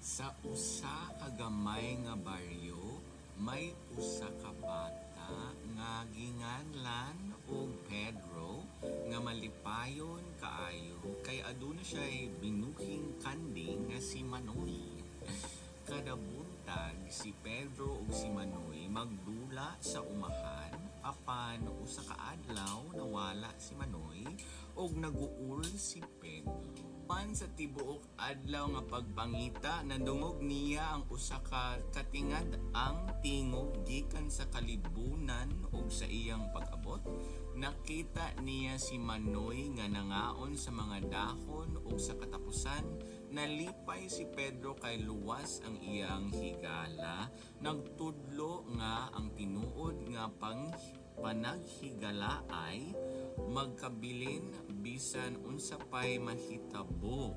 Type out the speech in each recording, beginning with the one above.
Sa usa ka gamay nga baryo, may usa ka bata nga ginganlan og Pedro nga malipayon kaayo kay aduna siya binuking kanding nga si Manoy. Kada buntag si Pedro ug si Manoy magdula sa umahan apan usa ka adlaw nawala si Manoy ug naguul si Pedro. Pan sa tibuok adlaw nga pagpangita nadungog niya ang usa ka katingad ang tingog gikan sa kalibunan ug sa iyang pag-abot nakita niya si Manoy nga nangaon sa mga dahon ug sa katapusan nalipay si Pedro kay luwas ang iyang higala nagtudlo nga ang tinuod nga panaghigala ay magkabilin bisan unsa pay mahitabo.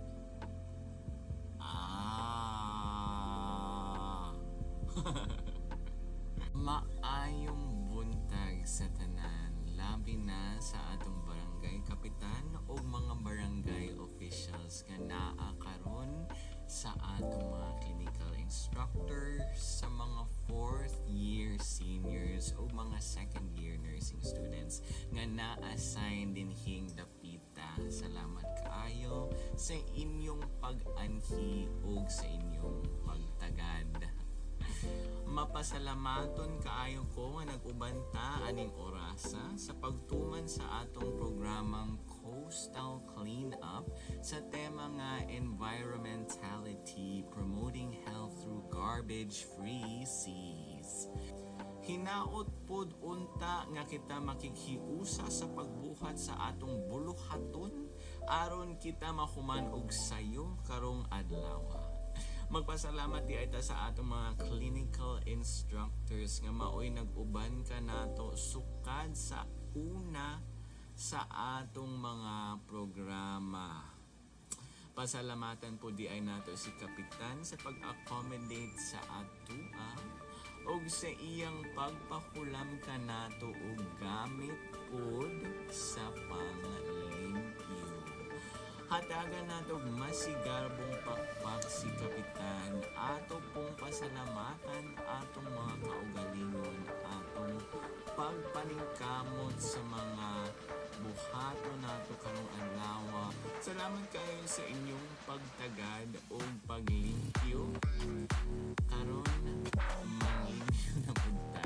Maayong buntag sa tanan, labi na sa atong barangay kapitan o mga barangay officials nga naa karon sa atong mga clinical instructor, sa mga 4th year seniors o mga 2nd year nursing students nga na-assign din hing dapita. Salamat kaayo sa inyong pag-anhi o sa inyong pagtagad. Mapasalamaton kaayo ko nga nag-ubanta aning orasa sa pagtuman sa atong programang Coastal Cleanup sa tema nga Environmentality Promoting Health Through Garbage-Free Seas. Hinaot pod unta nga kita makikhiusa sa pagbuhat sa atong buluhaton aron kita mahuman og sayo karong adlaw. Magpasalamat di ita sa atong mga clinical instructors nga maoy nag-uban ka nato sukad sa una sa atong mga programa. Pasalamatan po di ay nato si Kapitan sa pag-accommodate sa atua og sa iyang pagpakulam ka nato og gamit pod sa panglimpyo. Hatagan nato masigarbong pakpak si Kapitan ato pong pasalamatan atong mga kaugalingon atong pagpaningkamot sa mga buhato nato karong adlaw. Salamat kayo sa inyong pagtagad o paglimpyo karon manglimpyo na pud